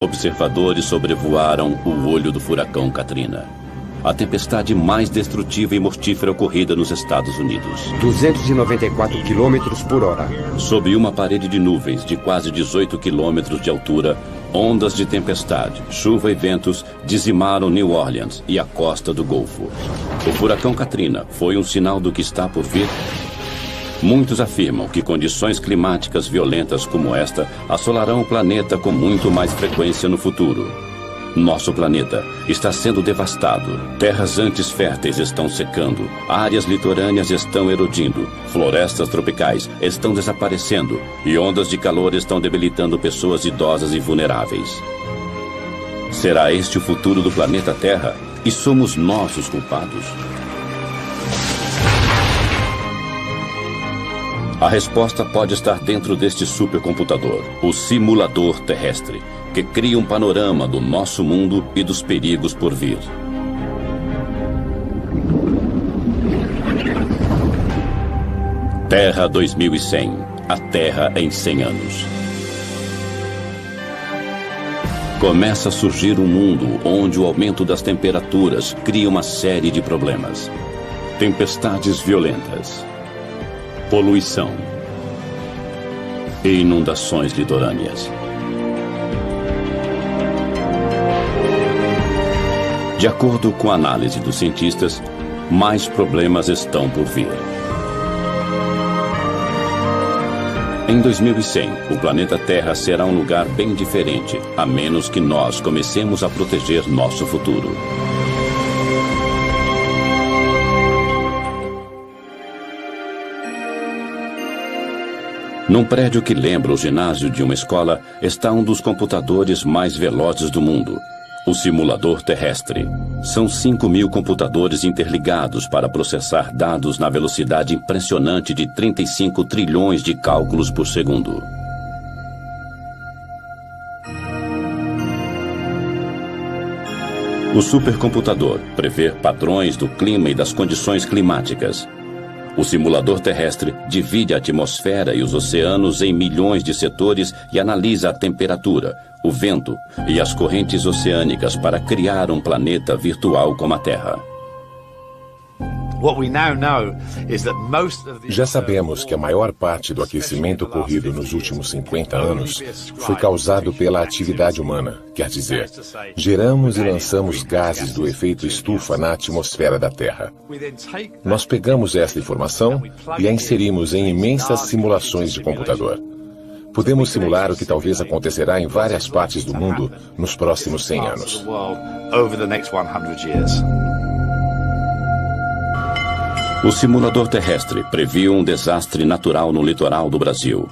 Observadores sobrevoaram o olho do furacão Katrina, a tempestade mais destrutiva e mortífera ocorrida nos Estados Unidos. 294 quilômetros por hora. Sob uma parede de nuvens de quase 18 quilômetros de altura, ondas de tempestade, chuva e ventos dizimaram New Orleans e a costa do Golfo. O furacão Katrina foi um sinal do que está por vir? Muitos afirmam que condições climáticas violentas como esta assolarão o planeta com muito mais frequência no futuro. Nosso planeta está sendo devastado. Terras antes férteis estão secando. Áreas litorâneas estão erodindo. Florestas tropicais estão desaparecendo. E ondas de calor estão debilitando pessoas idosas e vulneráveis. Será este o futuro do planeta Terra? E somos nós os culpados? A resposta pode estar dentro deste supercomputador, o simulador terrestre, que cria um panorama do nosso mundo e dos perigos por vir. Terra 2100, a Terra em 100 anos. Começa a surgir um mundo onde o aumento das temperaturas cria uma série de problemas. Tempestades violentas, poluição e inundações litorâneas. De acordo com a análise dos cientistas, mais problemas estão por vir. Em 2100, o planeta Terra será um lugar bem diferente, a menos que nós comecemos a proteger nosso futuro. Num prédio que lembra o ginásio de uma escola, está um dos computadores mais velozes do mundo, o simulador terrestre. São 5.000 computadores interligados para processar dados na velocidade impressionante de 35 trilhões de cálculos por segundo. O supercomputador prevê padrões do clima e das condições climáticas. O simulador terrestre divide a atmosfera e os oceanos em milhões de setores e analisa a temperatura, o vento e as correntes oceânicas para criar um planeta virtual como a Terra. Já sabemos que a maior parte do aquecimento ocorrido nos últimos 50 anos foi causado pela atividade humana, quer dizer, geramos e lançamos gases do efeito estufa na atmosfera da Terra. Nós pegamos esta informação e a inserimos em imensas simulações de computador. Podemos simular o que talvez acontecerá em várias partes do mundo nos próximos 100 anos. O simulador terrestre previu um desastre natural no litoral do Brasil.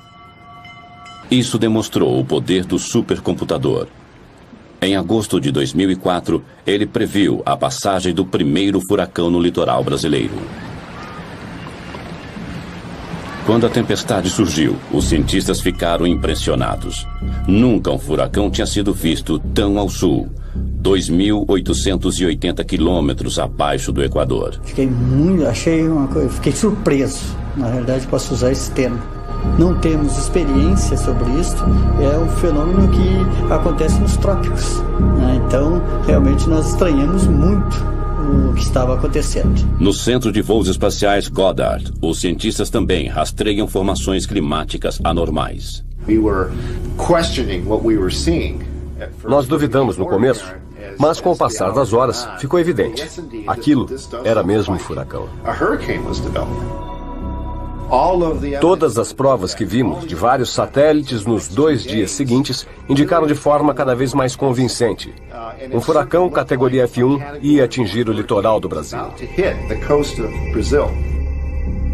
Isso demonstrou o poder do supercomputador. Em agosto de 2004, ele previu a passagem do primeiro furacão no litoral brasileiro. Quando a tempestade surgiu, os cientistas ficaram impressionados. Nunca um furacão tinha sido visto tão ao sul, 2.880 quilômetros abaixo do Equador. Fiquei surpreso, na realidade posso usar esse termo. Não temos experiência sobre isso, é um fenômeno que acontece nos trópicos, né? Então, realmente nós estranhamos muito o que estava acontecendo. No Centro de Voos Espaciais Goddard, os cientistas também rastreiam formações climáticas anormais. Nós duvidamos no começo, mas com o passar das horas ficou evidente. Aquilo era mesmo um furacão. Todas as provas que vimos de vários satélites nos 2 dias seguintes indicaram de forma cada vez mais convincente. Um furacão categoria F1 ia atingir o litoral do Brasil.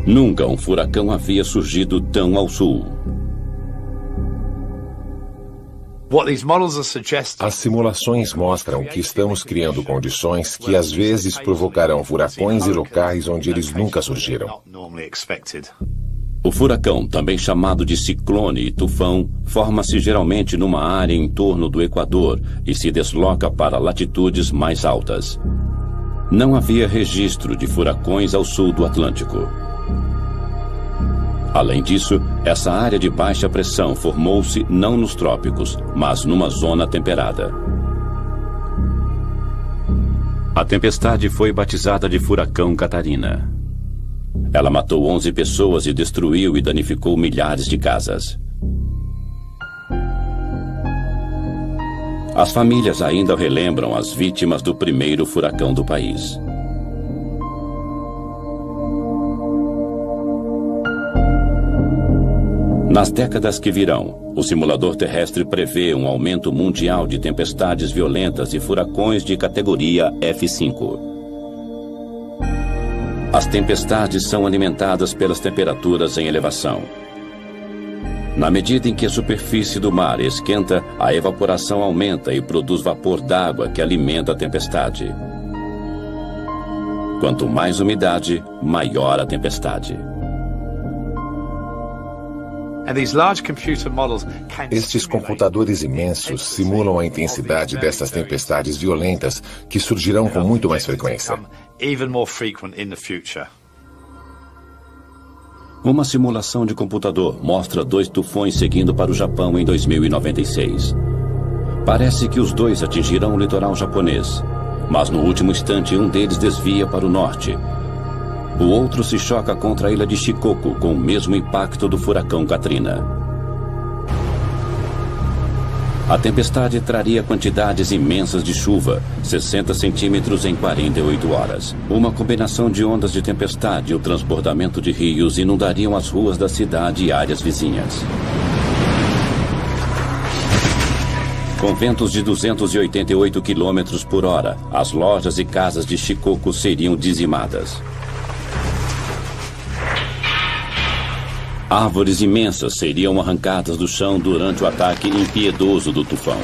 Nunca um furacão havia surgido tão ao sul. As simulações mostram que estamos criando condições que às vezes provocarão furacões em locais onde eles nunca surgiram. O furacão, também chamado de ciclone e tufão, forma-se geralmente numa área em torno do Equador e se desloca para latitudes mais altas. Não havia registro de furacões ao sul do Atlântico. Além disso, essa área de baixa pressão formou-se não nos trópicos, mas numa zona temperada. A tempestade foi batizada de Furacão Katrina. Ela matou 11 pessoas e destruiu e danificou milhares de casas. As famílias ainda relembram as vítimas do primeiro furacão do país. Nas décadas que virão, o simulador terrestre prevê um aumento mundial de tempestades violentas e furacões de categoria F5. As tempestades são alimentadas pelas temperaturas em elevação. Na medida em que a superfície do mar esquenta, a evaporação aumenta e produz vapor d'água que alimenta a tempestade. Quanto mais umidade, maior a tempestade. Estes computadores imensos simulam a intensidade dessas tempestades violentas que surgirão com muito mais frequência. Uma simulação de computador mostra 2 tufões seguindo para o Japão em 2096. Parece que os 2 atingirão o litoral japonês, mas no último instante um deles desvia para o norte. O outro se choca contra a ilha de Shikoku com o mesmo impacto do furacão Katrina. A tempestade traria quantidades imensas de chuva, 60 centímetros em 48 horas. Uma combinação de ondas de tempestade e o transbordamento de rios inundariam as ruas da cidade e áreas vizinhas. Com ventos de 288 km por hora, as lojas e casas de Shikoku seriam dizimadas. Árvores imensas seriam arrancadas do chão durante o ataque impiedoso do tufão.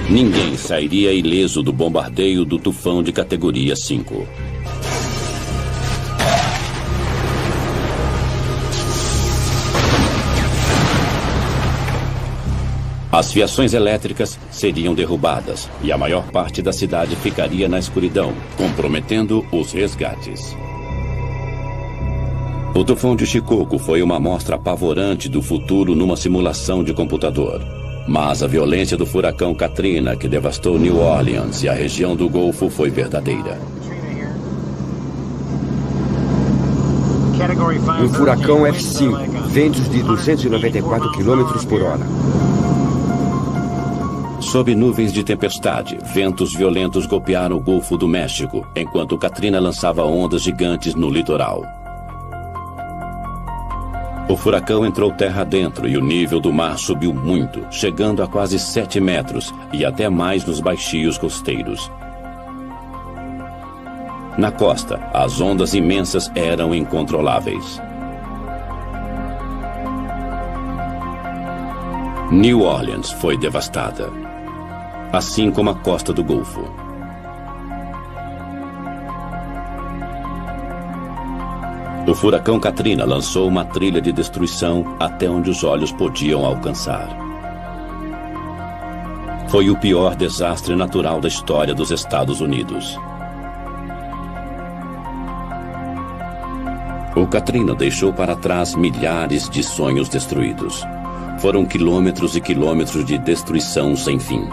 Ninguém sairia ileso do bombardeio do tufão de categoria 5. As fiações elétricas seriam derrubadas e a maior parte da cidade ficaria na escuridão, comprometendo os resgates. O tufão de Shikoku foi uma amostra apavorante do futuro numa simulação de computador. Mas a violência do furacão Katrina, que devastou New Orleans e a região do Golfo, foi verdadeira. Um furacão F5, ventos de 294 km por hora. Sob nuvens de tempestade, ventos violentos golpearam o Golfo do México, enquanto Katrina lançava ondas gigantes no litoral. O furacão entrou terra adentro e o nível do mar subiu muito, chegando a quase 7 metros e até mais nos baixios costeiros. Na costa, as ondas imensas eram incontroláveis. New Orleans foi devastada, assim como a costa do Golfo. O furacão Katrina lançou uma trilha de destruição até onde os olhos podiam alcançar. Foi o pior desastre natural da história dos Estados Unidos. O Katrina deixou para trás milhares de sonhos destruídos. Foram quilômetros e quilômetros de destruição sem fim.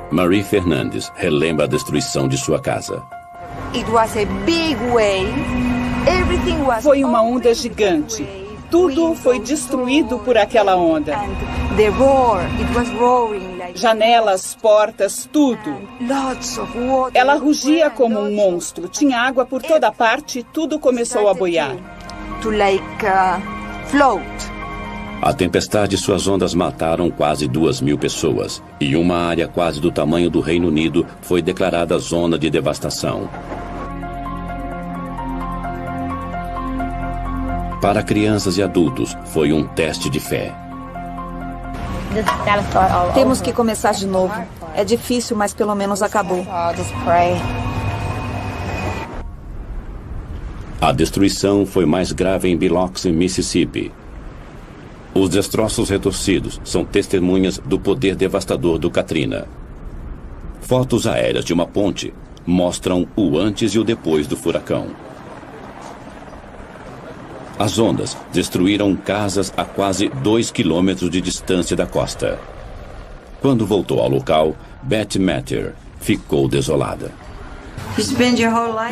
Marie Fernandes relembra a destruição de sua casa. Foi uma onda gigante. Tudo foi destruído por aquela onda. Janelas, portas, tudo. Ela rugia como um monstro. Tinha água por toda parte e tudo começou a boiar. A tempestade e suas ondas mataram quase 2.000 pessoas. E uma área quase do tamanho do Reino Unido foi declarada zona de devastação. Para crianças e adultos, foi um teste de fé. Temos que começar de novo. É difícil, mas pelo menos acabou. A destruição foi mais grave em Biloxi, Mississippi. Os destroços retorcidos são testemunhas do poder devastador do Katrina. Fotos aéreas de uma ponte mostram o antes e o depois do furacão. As ondas destruíram casas a quase 2 quilômetros de distância da costa. Quando voltou ao local, Beth Matter ficou desolada.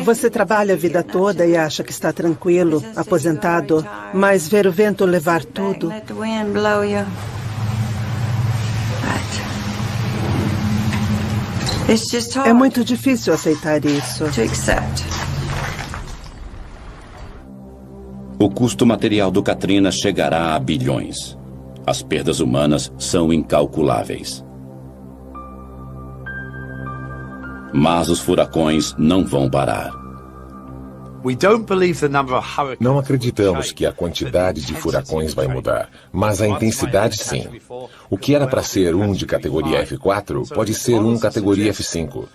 Você trabalha a vida toda e acha que está tranquilo, aposentado, mas ver o vento levar tudo. É muito difícil aceitar isso. O custo material do Katrina chegará a bilhões. As perdas humanas são incalculáveis. Mas os furacões não vão parar. Não acreditamos que a quantidade de furacões vai mudar, mas a intensidade sim. O que era para ser um de categoria F4 pode ser um categoria F5.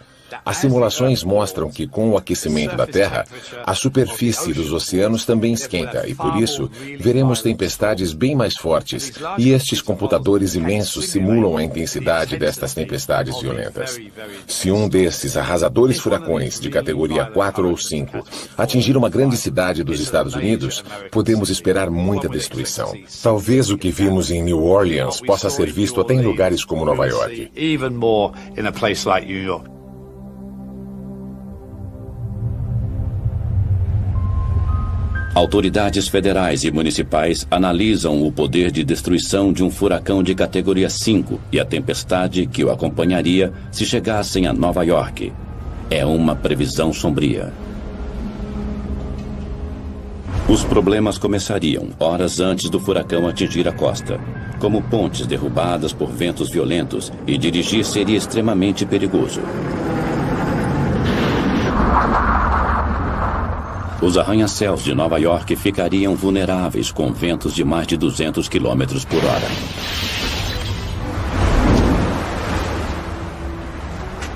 As simulações mostram que, com o aquecimento da Terra, a superfície dos oceanos também esquenta e, por isso, veremos tempestades bem mais fortes. E estes computadores imensos simulam a intensidade destas tempestades violentas. Se um desses arrasadores furacões de categoria 4 ou 5 atingir uma grande cidade dos Estados Unidos, podemos esperar muita destruição. Talvez o que vimos em New Orleans possa ser visto até em lugares como Nova York. Autoridades federais e municipais analisam o poder de destruição de um furacão de categoria 5 e a tempestade que o acompanharia se chegassem a Nova York. É uma previsão sombria. Os problemas começariam horas antes do furacão atingir a costa, como pontes derrubadas por ventos violentos, e dirigir seria extremamente perigoso. Os arranha-céus de Nova York ficariam vulneráveis com ventos de mais de 200 km por hora.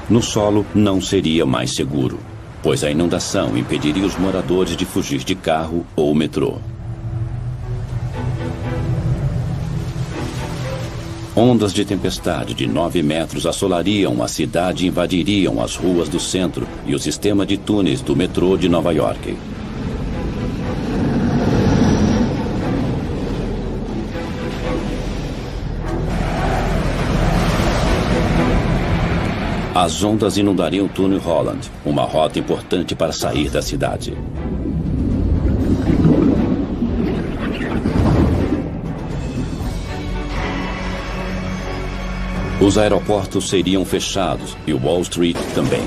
No solo não seria mais seguro, pois a inundação impediria os moradores de fugir de carro ou metrô. Ondas de tempestade de 9 metros assolariam a cidade e invadiriam as ruas do centro e o sistema de túneis do metrô de Nova York. As ondas inundariam o túnel Holland, uma rota importante para sair da cidade. Os aeroportos seriam fechados e Wall Street também.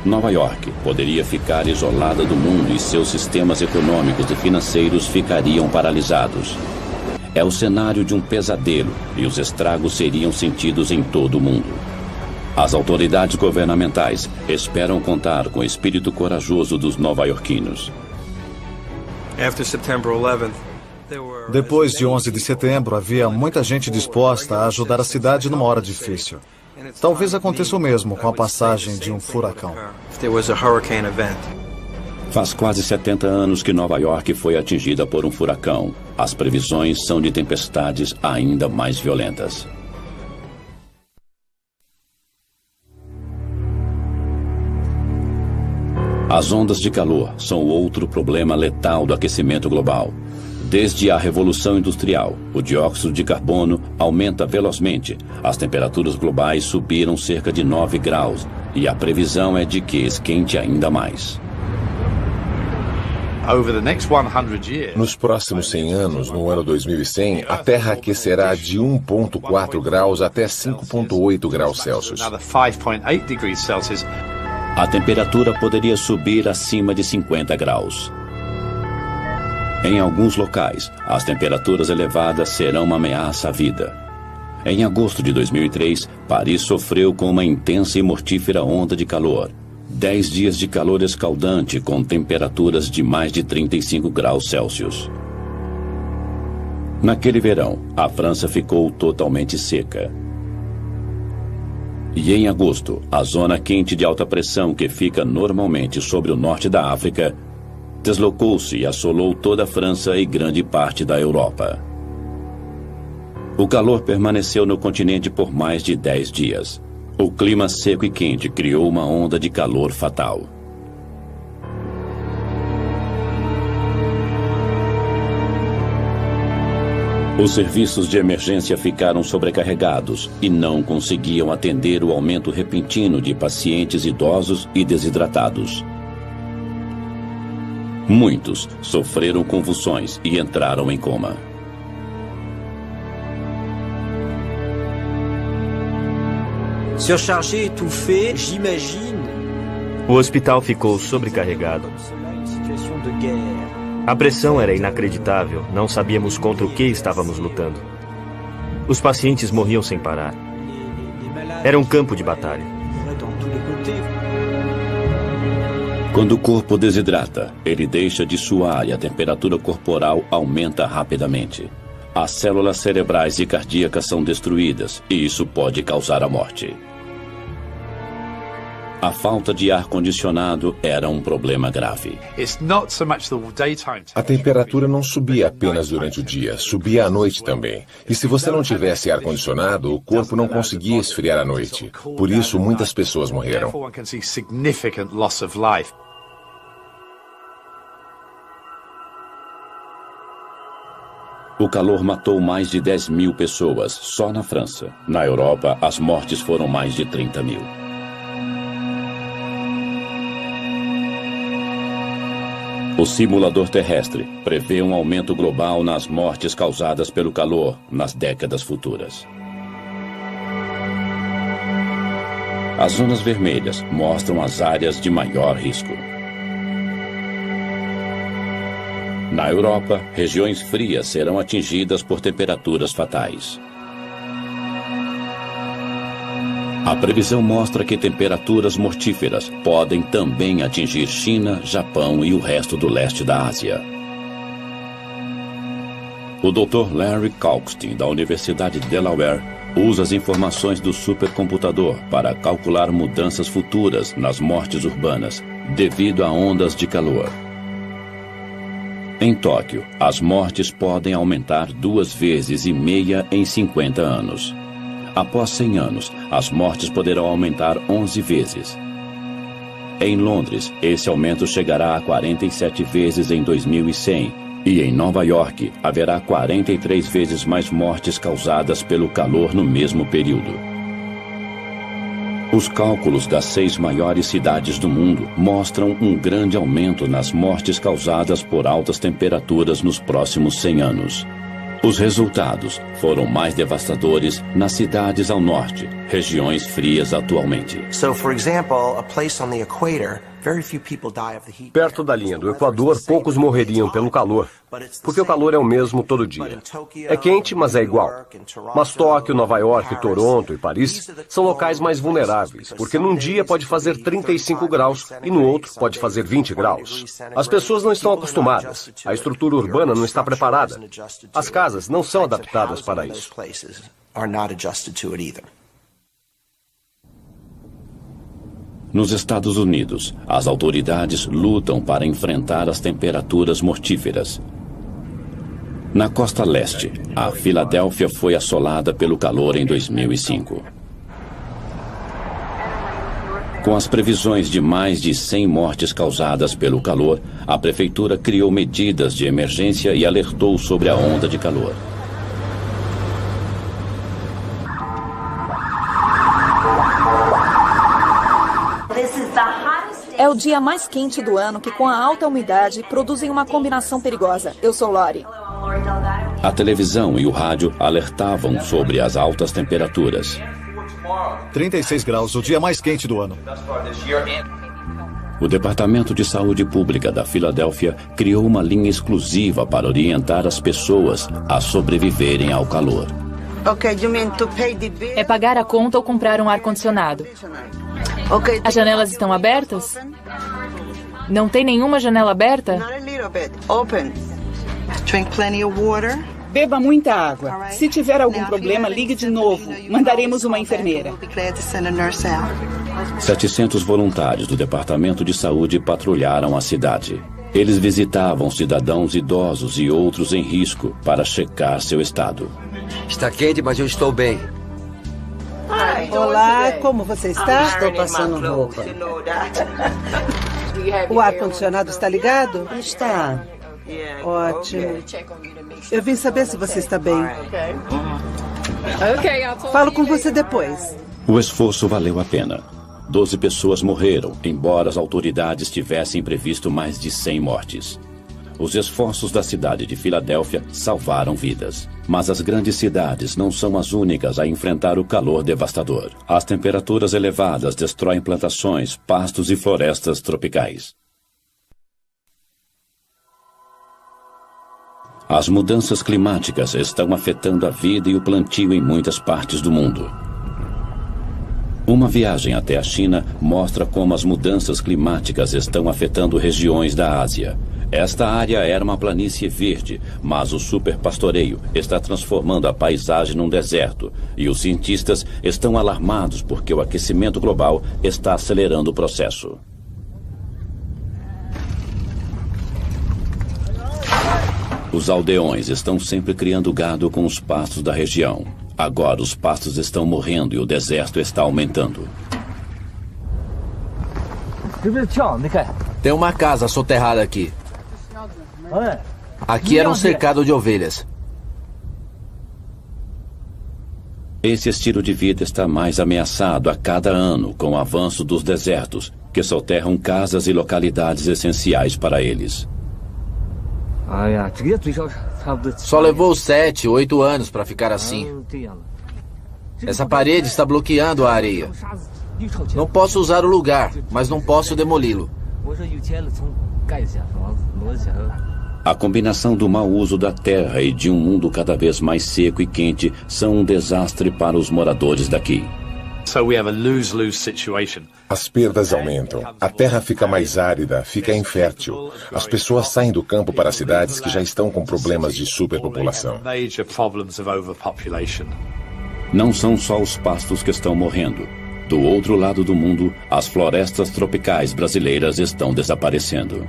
Nova York poderia ficar isolada do mundo e seus sistemas econômicos e financeiros ficariam paralisados. É o cenário de um pesadelo e os estragos seriam sentidos em todo o mundo. As autoridades governamentais esperam contar com o espírito corajoso dos nova-iorquinos. Depois de 11 de setembro, havia muita gente disposta a ajudar a cidade numa hora difícil. Talvez aconteça o mesmo com a passagem de um furacão. Faz quase 70 anos que Nova York foi atingida por um furacão. As previsões são de tempestades ainda mais violentas. As ondas de calor são outro problema letal do aquecimento global. Desde a Revolução Industrial, o dióxido de carbono aumenta velozmente. As temperaturas globais subiram cerca de 9 graus e a previsão é de que esquente ainda mais. Nos próximos 100 anos, no ano 2100, a Terra aquecerá de 1,4 graus até 5,8 graus Celsius. A temperatura poderia subir acima de 50 graus. Em alguns locais, as temperaturas elevadas serão uma ameaça à vida. Em agosto de 2003, Paris sofreu com uma intensa e mortífera onda de calor. 10 dias de calor escaldante com temperaturas de mais de 35 graus Celsius. Naquele verão, a França ficou totalmente seca. E em agosto, a zona quente de alta pressão que fica normalmente sobre o norte da África deslocou-se e assolou toda a França e grande parte da Europa. O calor permaneceu no continente por mais de 10 dias. O clima seco e quente criou uma onda de calor fatal. Os serviços de emergência ficaram sobrecarregados e não conseguiam atender o aumento repentino de pacientes idosos e desidratados. Muitos sofreram convulsões e entraram em coma. Surchargé, étouffé, j'imagine. O hospital ficou sobrecarregado. A pressão era inacreditável, não sabíamos contra o que estávamos lutando. Os pacientes morriam sem parar. Era um campo de batalha. Quando o corpo desidrata, ele deixa de suar e a temperatura corporal aumenta rapidamente. As células cerebrais e cardíacas são destruídas e isso pode causar a morte. A falta de ar-condicionado era um problema grave. A temperatura não subia apenas durante o dia, subia à noite também. E se você não tivesse ar-condicionado, o corpo não conseguia esfriar à noite. Por isso, muitas pessoas morreram. O calor matou mais de 10 mil pessoas só na França. Na Europa, as mortes foram mais de 30 mil. O simulador terrestre prevê um aumento global nas mortes causadas pelo calor nas décadas futuras. As zonas vermelhas mostram as áreas de maior risco. Na Europa, regiões frias serão atingidas por temperaturas fatais. A previsão mostra que temperaturas mortíferas podem também atingir China, Japão e o resto do leste da Ásia. O Dr. Larry Kalkstein, da Universidade de Delaware, usa as informações do supercomputador para calcular mudanças futuras nas mortes urbanas devido a ondas de calor. Em Tóquio, as mortes podem aumentar 2,5 vezes em 50 anos. Após 100 anos, as mortes poderão aumentar 11 vezes. Em Londres, esse aumento chegará a 47 vezes em 2100, e em Nova York haverá 43 vezes mais mortes causadas pelo calor no mesmo período. Os cálculos das 6 maiores cidades do mundo mostram um grande aumento nas mortes causadas por altas temperaturas nos próximos 100 anos. Os resultados foram mais devastadores nas cidades ao norte, regiões frias atualmente. Perto da linha do Equador, poucos morreriam pelo calor, porque o calor é o mesmo todo dia. É quente, mas é igual. Mas Tóquio, Nova York, Toronto e Paris são locais mais vulneráveis, porque num dia pode fazer 35 graus e no outro pode fazer 20 graus. As pessoas não estão acostumadas, a estrutura urbana não está preparada. As casas não são adaptadas para isso. Nos Estados Unidos, as autoridades lutam para enfrentar as temperaturas mortíferas. Na costa leste, a Filadélfia foi assolada pelo calor em 2005. Com as previsões de mais de 100 mortes causadas pelo calor, a prefeitura criou medidas de emergência e alertou sobre a onda de calor. É o dia mais quente do ano que, com a alta umidade, produzem uma combinação perigosa. Eu sou Lori. A televisão e o rádio alertavam sobre as altas temperaturas. 36 graus, o dia mais quente do ano. O Departamento de Saúde Pública da Filadélfia criou uma linha exclusiva para orientar as pessoas a sobreviverem ao calor. É pagar a conta ou comprar um ar-condicionado. As janelas estão abertas? Não tem nenhuma janela aberta? Beba muita água. Se tiver algum problema, ligue de novo. Mandaremos uma enfermeira. 700 voluntários do Departamento de Saúde patrulharam a cidade. Eles visitavam cidadãos idosos e outros em risco para checar seu estado. Está quente, mas eu estou bem. Olá, como você está? Estou passando roupa. O ar-condicionado está ligado? Está. Ótimo. Eu vim saber se você está bem. Falo com você depois. O esforço valeu a pena. 12 pessoas morreram, embora as autoridades tivessem previsto mais de 100 mortes. Os esforços da cidade de Filadélfia salvaram vidas. Mas as grandes cidades não são as únicas a enfrentar o calor devastador. As temperaturas elevadas destroem plantações, pastos e florestas tropicais. As mudanças climáticas estão afetando a vida e o plantio em muitas partes do mundo. Uma viagem até a China mostra como as mudanças climáticas estão afetando regiões da Ásia. Esta área era uma planície verde, mas o superpastoreio está transformando a paisagem num deserto, e os cientistas estão alarmados porque o aquecimento global está acelerando o processo. Os aldeões estão sempre criando gado com os pastos da região. Agora os pastos estão morrendo e o deserto está aumentando. Tem uma casa soterrada aqui. Aqui era um cercado de ovelhas. Esse estilo de vida está mais ameaçado a cada ano com o avanço dos desertos, que soterram casas e localidades essenciais para eles. Só levou 7, 8 anos para ficar assim. Essa parede está bloqueando a areia. Não posso usar o lugar, mas não posso demoli-lo. A combinação do mau uso da terra e de um mundo cada vez mais seco e quente são um desastre para os moradores daqui. As perdas aumentam. A terra fica mais árida, fica infértil. As pessoas saem do campo para cidades que já estão com problemas de superpopulação. Não são só os pastos que estão morrendo. Do outro lado do mundo, as florestas tropicais brasileiras estão desaparecendo.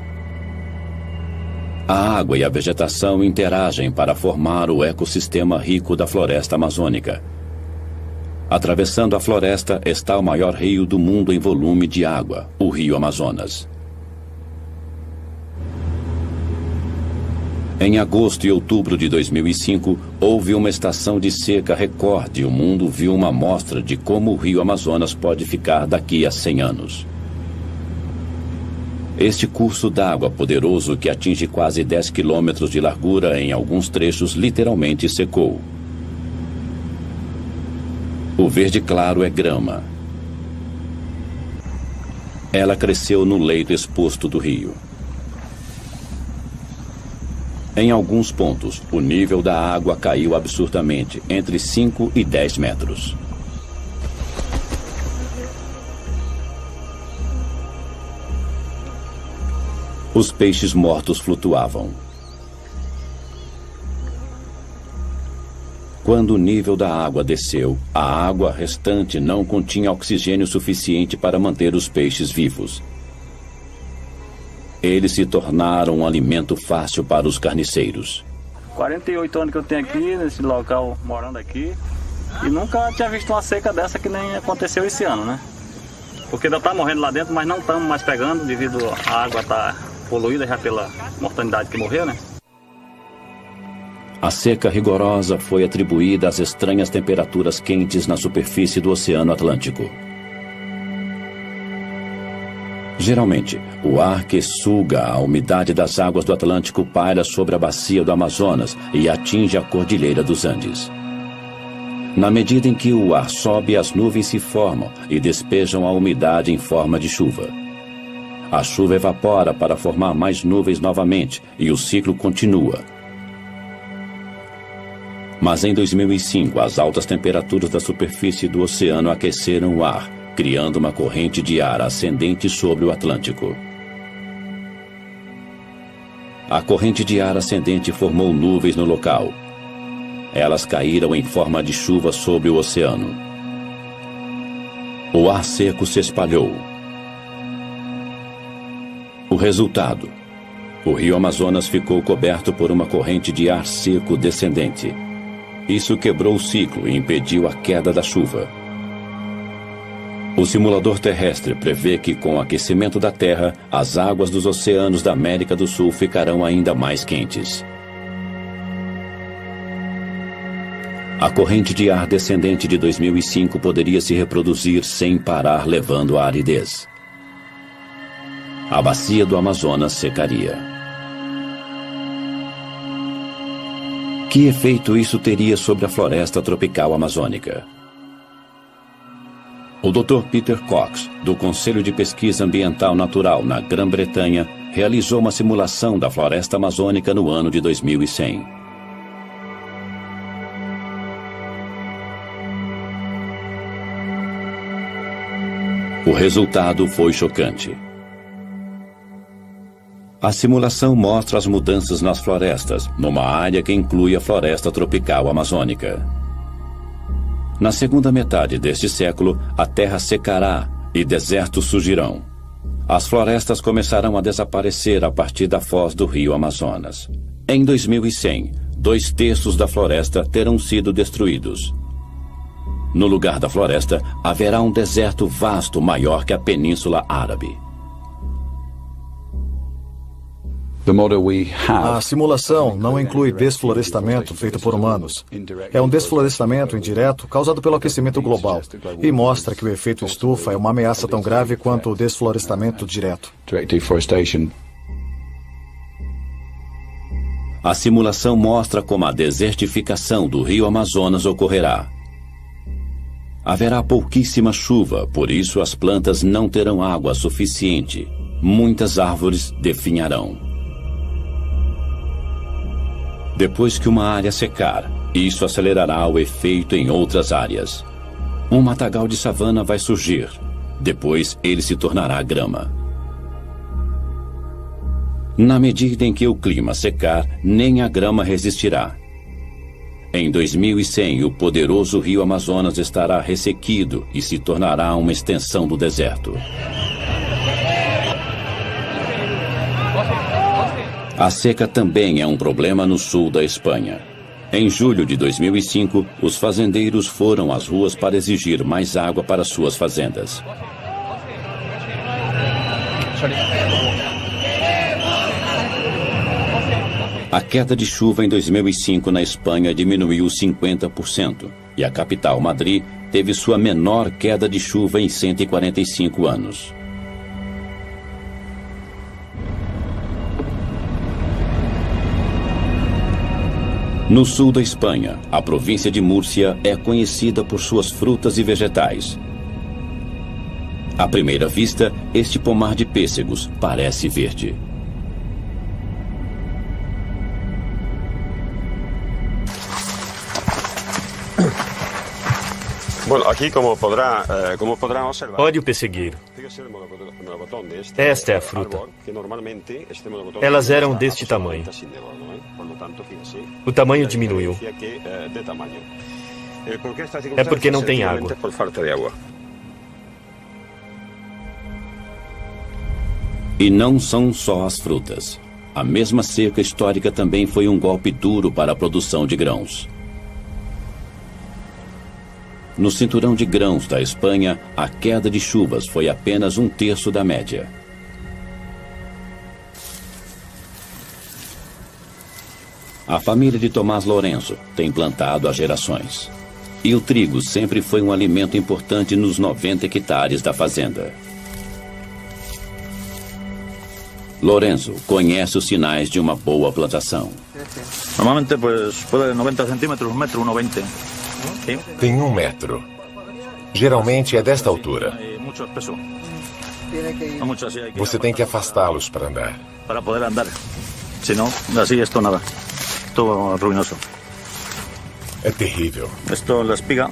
A água e a vegetação interagem para formar o ecossistema rico da floresta amazônica. Atravessando a floresta está o maior rio do mundo em volume de água, o Rio Amazonas. Em agosto e outubro de 2005, houve uma estação de seca recorde e o mundo viu uma amostra de como o Rio Amazonas pode ficar daqui a 100 anos. Este curso d'água poderoso, que atinge quase 10 quilômetros de largura em alguns trechos, literalmente secou. O verde claro é grama. Ela cresceu no leito exposto do rio. Em alguns pontos, o nível da água caiu absurdamente, entre 5 e 10 metros. Os peixes mortos flutuavam. Quando o nível da água desceu, a água restante não continha oxigênio suficiente para manter os peixes vivos. Eles se tornaram um alimento fácil para os carniceiros. 48 anos que eu tenho aqui, nesse local, morando aqui, e nunca tinha visto uma seca dessa que nem aconteceu esse ano, né? Porque ainda está morrendo lá dentro, mas não estamos mais pegando, devido à água estar poluída já pela mortalidade que morreu, né? A seca rigorosa foi atribuída às estranhas temperaturas quentes na superfície do Oceano Atlântico. Geralmente, o ar que suga a umidade das águas do Atlântico paira sobre a bacia do Amazonas e atinge a Cordilheira dos Andes. Na medida em que o ar sobe, as nuvens se formam e despejam a umidade em forma de chuva. A chuva evapora para formar mais nuvens novamente e o ciclo continua. Mas em 2005, as altas temperaturas da superfície do oceano aqueceram o ar, criando uma corrente de ar ascendente sobre o Atlântico. A corrente de ar ascendente formou nuvens no local. Elas caíram em forma de chuva sobre o oceano. O ar seco se espalhou. O resultado: o Rio Amazonas ficou coberto por uma corrente de ar seco descendente. Isso quebrou o ciclo e impediu a queda da chuva. O simulador terrestre prevê que, com o aquecimento da Terra, as águas dos oceanos da América do Sul ficarão ainda mais quentes. A corrente de ar descendente de 2005 poderia se reproduzir sem parar, levando à aridez. A bacia do Amazonas secaria. Que efeito isso teria sobre a floresta tropical amazônica? O Dr. Peter Cox, do Conselho de Pesquisa Ambiental Natural na Grã-Bretanha, realizou uma simulação da floresta amazônica no ano de 2100. O resultado foi chocante. A simulação mostra as mudanças nas florestas, numa área que inclui a floresta tropical amazônica. Na segunda metade deste século, a terra secará e desertos surgirão. As florestas começarão a desaparecer a partir da foz do rio Amazonas. Em 2100, 2/3 da floresta terão sido destruídos. No lugar da floresta, haverá um deserto vasto maior que a Península Árabe. A simulação não inclui desflorestamento feito por humanos. É um desflorestamento indireto causado pelo aquecimento global e mostra que o efeito estufa é uma ameaça tão grave quanto o desflorestamento direto. A simulação mostra como a desertificação do rio Amazonas ocorrerá. Haverá pouquíssima chuva, por isso as plantas não terão água suficiente. Muitas árvores definharão. Depois que uma área secar, isso acelerará o efeito em outras áreas. Um matagal de savana vai surgir. Depois ele se tornará grama. Na medida em que o clima secar, nem a grama resistirá. Em 2100, o poderoso rio Amazonas estará ressequido e se tornará uma extensão do deserto. A seca também é um problema no sul da Espanha. Em julho de 2005, os fazendeiros foram às ruas para exigir mais água para suas fazendas. A queda de chuva em 2005 na Espanha diminuiu 50% e a capital, Madrid, teve sua menor queda de chuva em 145 anos. No sul da Espanha, a província de Múrcia é conhecida por suas frutas e vegetais. À primeira vista, este pomar de pêssegos parece verde. Olhe o pessegueiro. Esta é a fruta. Elas eram deste tamanho. O tamanho diminuiu. É porque não tem água. E não são só as frutas. A mesma seca histórica também foi um golpe duro para a produção de grãos. No cinturão de grãos da Espanha, a queda de chuvas foi apenas 1/3 da média. A família de Tomás Lourenço tem plantado há gerações. E o trigo sempre foi um alimento importante nos 90 hectares da fazenda. Lourenço conhece os sinais de uma boa plantação. Normalmente, puede 90 centímetros, 1 metro, 1,20. Tem 1 metro. Geralmente é desta altura. Você tem que afastá-los para andar. Para poder andar. Senão, assim, esto nada. Esto ruinoso. É terrível. Esto la espiga.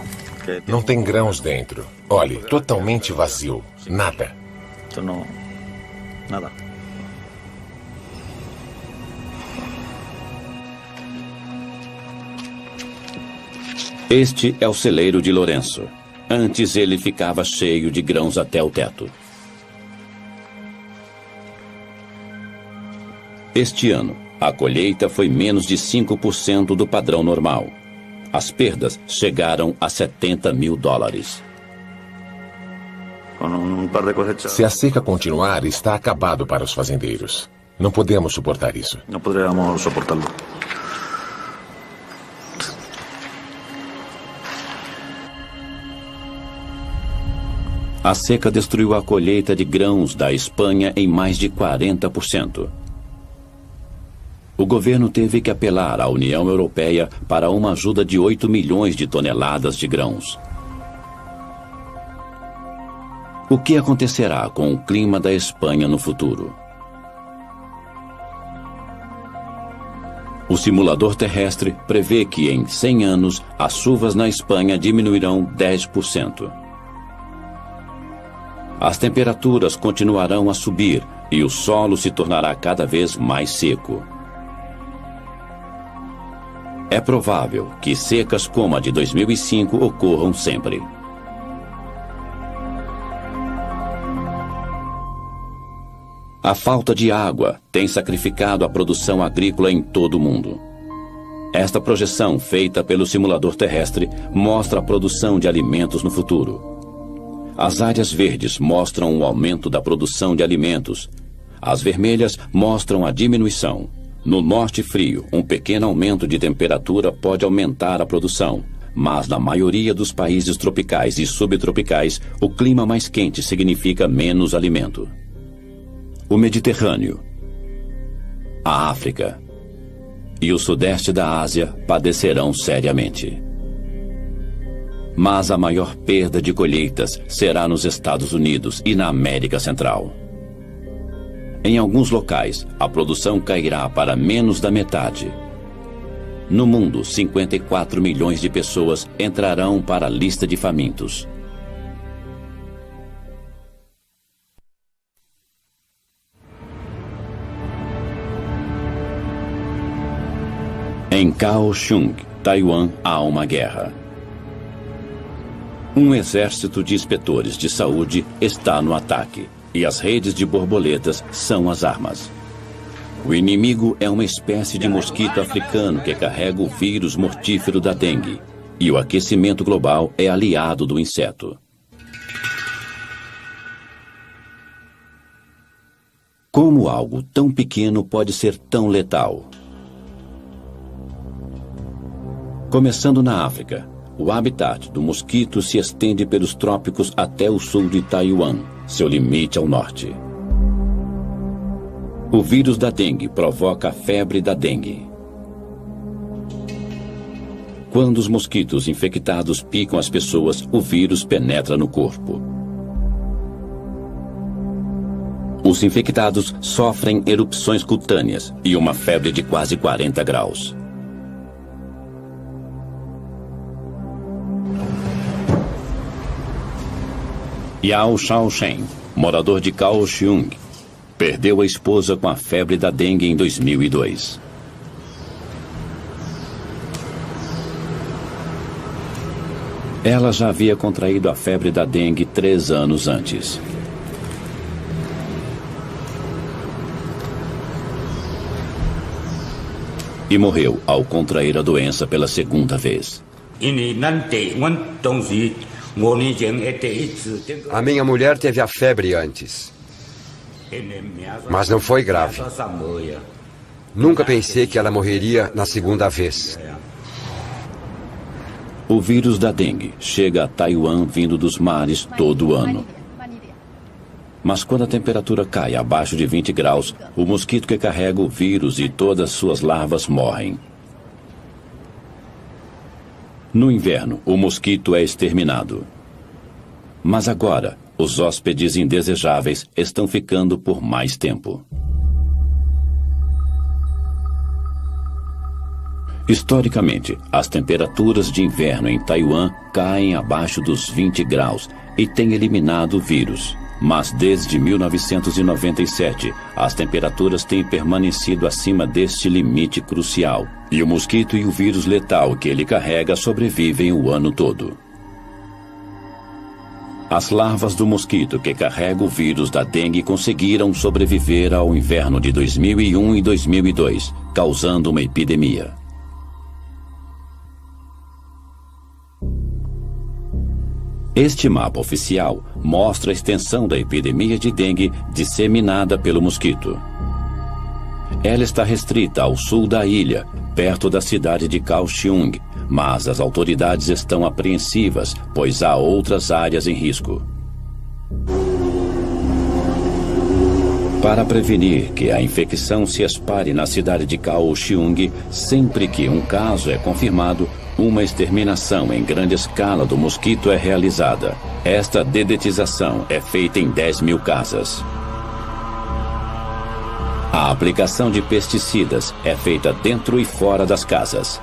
Não tem grãos dentro. Olhe, totalmente vazio. Nada. Esto não... Nada. Este é o celeiro de Lourenço. Antes ele ficava cheio de grãos até o teto. Este ano, a colheita foi menos de 5% do padrão normal. As perdas chegaram a $70 mil. Se a seca continuar, está acabado para os fazendeiros. Não podemos suportar isso. Não poderíamos suportá-lo. A seca destruiu a colheita de grãos da Espanha em mais de 40%. O governo teve que apelar à União Europeia para uma ajuda de 8 milhões de toneladas de grãos. O que acontecerá com o clima da Espanha no futuro? O simulador terrestre prevê que em 100 anos as chuvas na Espanha diminuirão 10%. As temperaturas continuarão a subir e o solo se tornará cada vez mais seco. É provável que secas como a de 2005 ocorram sempre. A falta de água tem sacrificado a produção agrícola em todo o mundo. Esta projeção, feita pelo simulador terrestre, mostra a produção de alimentos no futuro. As áreas verdes mostram o aumento da produção de alimentos. As vermelhas mostram a diminuição. No norte frio, um pequeno aumento de temperatura pode aumentar a produção, mas na maioria dos países tropicais e subtropicais, o clima mais quente significa menos alimento. O Mediterrâneo, a África e o sudeste da Ásia padecerão seriamente. Mas a maior perda de colheitas será nos Estados Unidos e na América Central. Em alguns locais, a produção cairá para menos da metade. No mundo, 54 milhões de pessoas entrarão para a lista de famintos. Em Kaohsiung, Taiwan, há uma guerra. Um exército de inspetores de saúde está no ataque, e as redes de borboletas são as armas. O inimigo é uma espécie de mosquito africano que carrega o vírus mortífero da dengue, e o aquecimento global é aliado do inseto. Como algo tão pequeno pode ser tão letal? Começando na África, o habitat do mosquito se estende pelos trópicos até o sul de Taiwan, seu limite ao norte. O vírus da dengue provoca a febre da dengue. Quando os mosquitos infectados picam as pessoas, o vírus penetra no corpo. Os infectados sofrem erupções cutâneas e uma febre de quase 40 graus. Yao Shaochen, morador de Kaohsiung, perdeu a esposa com a febre da dengue em 2002. Ela já havia contraído a febre da dengue 3 anos antes. E morreu ao contrair a doença pela segunda vez. A minha mulher teve a febre antes, mas não foi grave. Nunca pensei que ela morreria na segunda vez. O vírus da dengue chega a Taiwan vindo dos mares todo ano. Mas quando a temperatura cai abaixo de 20 graus, o mosquito que carrega o vírus e todas suas larvas morrem. No inverno, o mosquito é exterminado. Mas agora, os hóspedes indesejáveis estão ficando por mais tempo. Historicamente, as temperaturas de inverno em Taiwan caem abaixo dos 20 graus e têm eliminado o vírus. Mas desde 1997, as temperaturas têm permanecido acima deste limite crucial, e o mosquito e o vírus letal que ele carrega sobrevivem o ano todo. As larvas do mosquito que carrega o vírus da dengue conseguiram sobreviver ao inverno de 2001 e 2002, causando uma epidemia. Este mapa oficial mostra a extensão da epidemia de dengue disseminada pelo mosquito. Ela está restrita ao sul da ilha, perto da cidade de Kaohsiung, mas as autoridades estão apreensivas, pois há outras áreas em risco. Para prevenir que a infecção se espalhe na cidade de Kaohsiung, sempre que um caso é confirmado, uma exterminação em grande escala do mosquito é realizada. Esta dedetização é feita em 10.000 casas. A aplicação de pesticidas é feita dentro e fora das casas.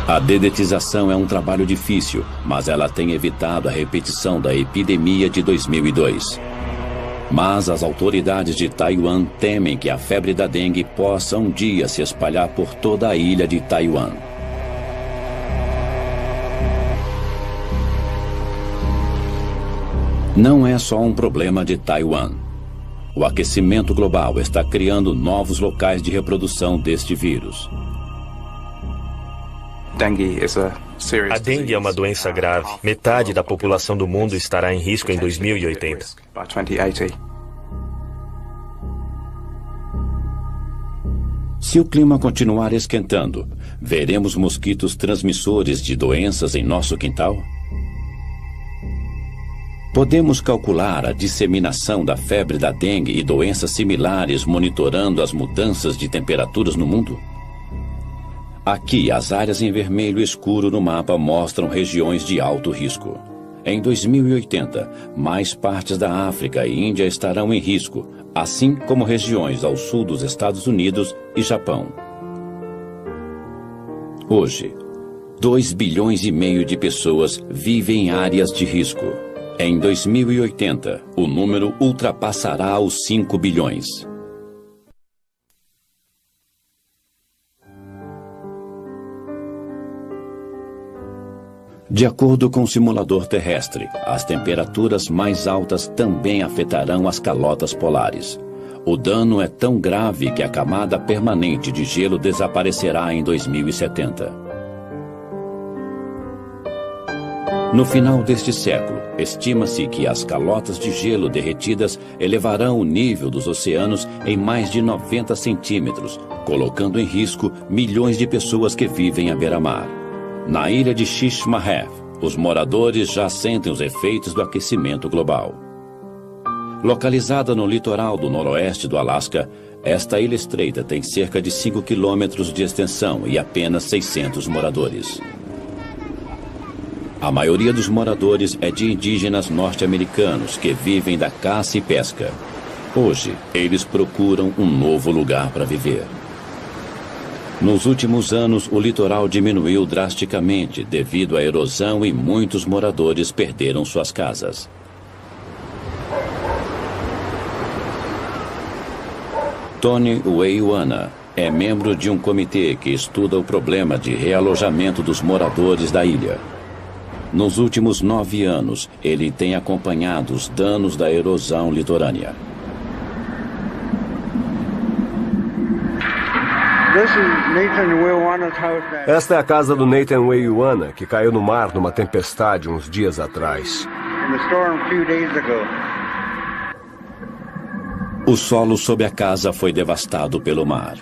A dedetização é um trabalho difícil, mas ela tem evitado a repetição da epidemia de 2002. Mas as autoridades de Taiwan temem que a febre da dengue possa um dia se espalhar por toda a ilha de Taiwan. Não é só um problema de Taiwan. O aquecimento global está criando novos locais de reprodução deste vírus. A dengue é uma doença grave. Metade da população do mundo estará em risco em 2080. Se o clima continuar esquentando, veremos mosquitos transmissores de doenças em nosso quintal? Podemos calcular a disseminação da febre da dengue e doenças similares monitorando as mudanças de temperaturas no mundo? Aqui, as áreas em vermelho escuro no mapa mostram regiões de alto risco. Em 2080, mais partes da África e Índia estarão em risco, assim como regiões ao sul dos Estados Unidos e Japão. Hoje, 2,5 bilhões de pessoas vivem em áreas de risco. Em 2080, o número ultrapassará os 5 bilhões. De acordo com o simulador terrestre, as temperaturas mais altas também afetarão as calotas polares. O dano é tão grave que a camada permanente de gelo desaparecerá em 2070. No final deste século, estima-se que as calotas de gelo derretidas elevarão o nível dos oceanos em mais de 90 centímetros, colocando em risco milhões de pessoas que vivem à beira-mar. Na ilha de Shishmaref, os moradores já sentem os efeitos do aquecimento global. Localizada no litoral do noroeste do Alasca, esta ilha estreita tem cerca de 5 quilômetros de extensão e apenas 600 moradores. A maioria dos moradores é de indígenas norte-americanos que vivem da caça e pesca. Hoje, eles procuram um novo lugar para viver. Nos últimos anos, o litoral diminuiu drasticamente devido à erosão e muitos moradores perderam suas casas. Tony Weiwana é membro de um comitê que estuda o problema de realojamento dos moradores da ilha. Nos últimos 9 anos, ele tem acompanhado os danos da erosão litorânea. Esta é a casa do Nathan Weiwana, que caiu no mar numa tempestade uns dias atrás. O solo sob a casa foi devastado pelo mar.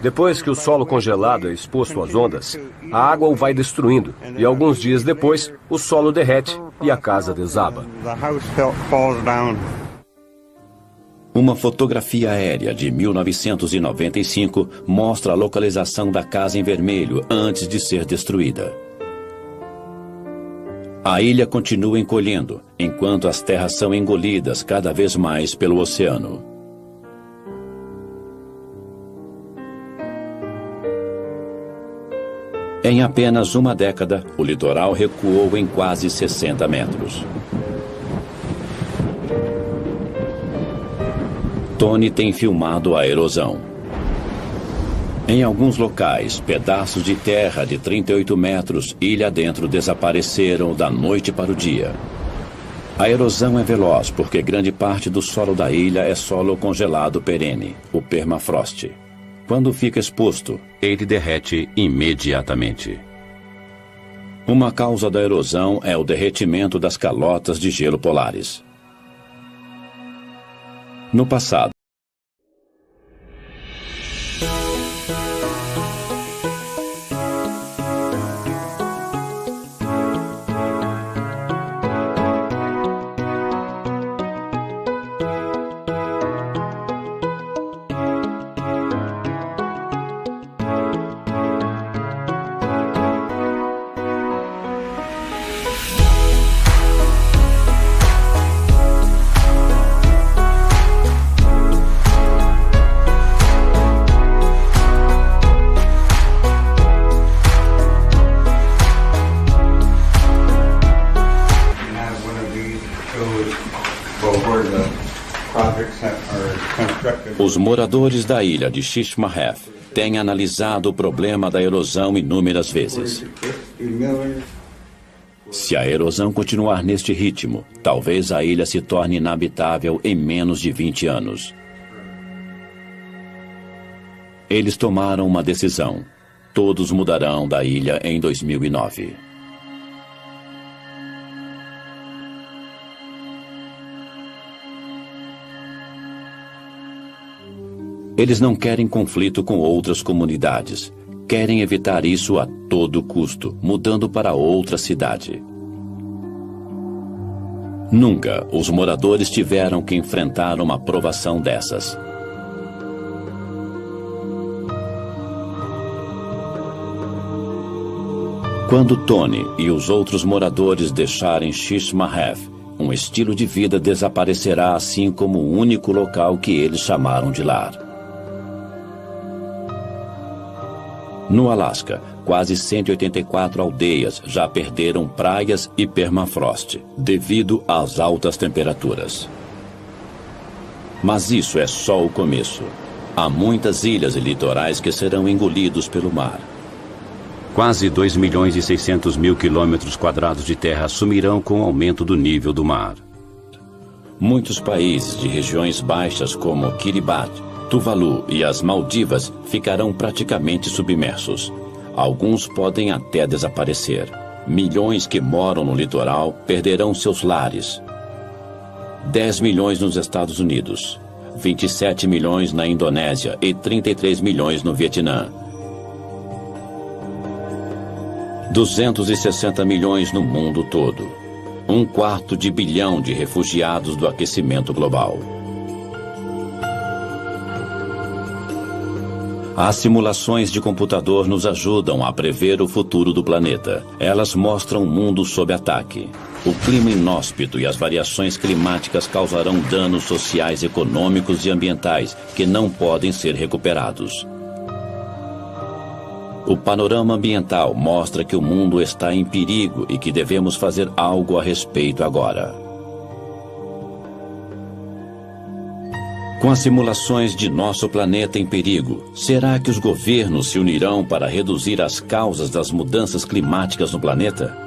Depois que o solo congelado é exposto às ondas, a água o vai destruindo e alguns dias depois o solo derrete e a casa desaba. Uma fotografia aérea de 1995 mostra a localização da casa em vermelho antes de ser destruída. A ilha continua encolhendo, enquanto as terras são engolidas cada vez mais pelo oceano. Em apenas uma década, o litoral recuou em quase 60 metros. Tony tem filmado a erosão. Em alguns locais, pedaços de terra de 38 metros ilha dentro desapareceram da noite para o dia. A erosão é veloz porque grande parte do solo da ilha é solo congelado perene, o permafrost. Quando fica exposto, ele derrete imediatamente. Uma causa da erosão é o derretimento das calotas de gelo polares. No passado, Os moradores da ilha de Sharm el-Sheikh têm analisado o problema da erosão inúmeras vezes. Se a erosão continuar neste ritmo, talvez a ilha se torne inabitável em menos de 20 anos. Eles tomaram uma decisão. Todos mudarão da ilha em 2009. Eles não querem conflito com outras comunidades. Querem evitar isso a todo custo, mudando para outra cidade. Nunca os moradores tiveram que enfrentar uma provação dessas. Quando Tony e os outros moradores deixarem Sharm el-Sheikh, um estilo de vida desaparecerá, assim como o único local que eles chamaram de lar. No Alasca, quase 184 aldeias já perderam praias e permafrost, devido às altas temperaturas. Mas isso é só o começo. Há muitas ilhas e litorais que serão engolidos pelo mar. Quase 2.600.000 quilômetros quadrados de terra sumirão com o aumento do nível do mar. Muitos países de regiões baixas como Kiribati, Tuvalu e as Maldivas ficarão praticamente submersos. Alguns podem até desaparecer. Milhões que moram no litoral perderão seus lares. 10 milhões nos Estados Unidos, 27 milhões na Indonésia e 33 milhões no Vietnã. 260 milhões no mundo todo. 1/4 bilhão de refugiados do aquecimento global. As simulações de computador nos ajudam a prever o futuro do planeta. Elas mostram um mundo sob ataque. O clima inóspito e as variações climáticas causarão danos sociais, econômicos e ambientais que não podem ser recuperados. O panorama ambiental mostra que o mundo está em perigo e que devemos fazer algo a respeito agora. Com as simulações de nosso planeta em perigo, será que os governos se unirão para reduzir as causas das mudanças climáticas no planeta?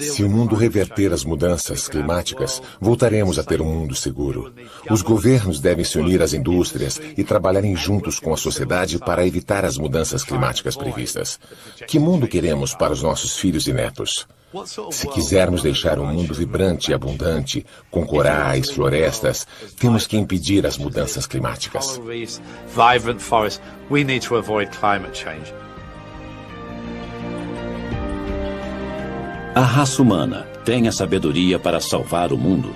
Se o mundo reverter as mudanças climáticas, voltaremos a ter um mundo seguro. Os governos devem se unir às indústrias e trabalharem juntos com a sociedade para evitar as mudanças climáticas previstas. Que mundo queremos para os nossos filhos e netos? Se quisermos deixar um mundo vibrante e abundante, com corais, florestas, temos que impedir as mudanças climáticas. A raça humana tem a sabedoria para salvar o mundo?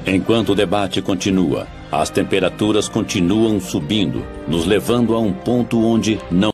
Enquanto o debate continua, as temperaturas continuam subindo, nos levando a um ponto onde não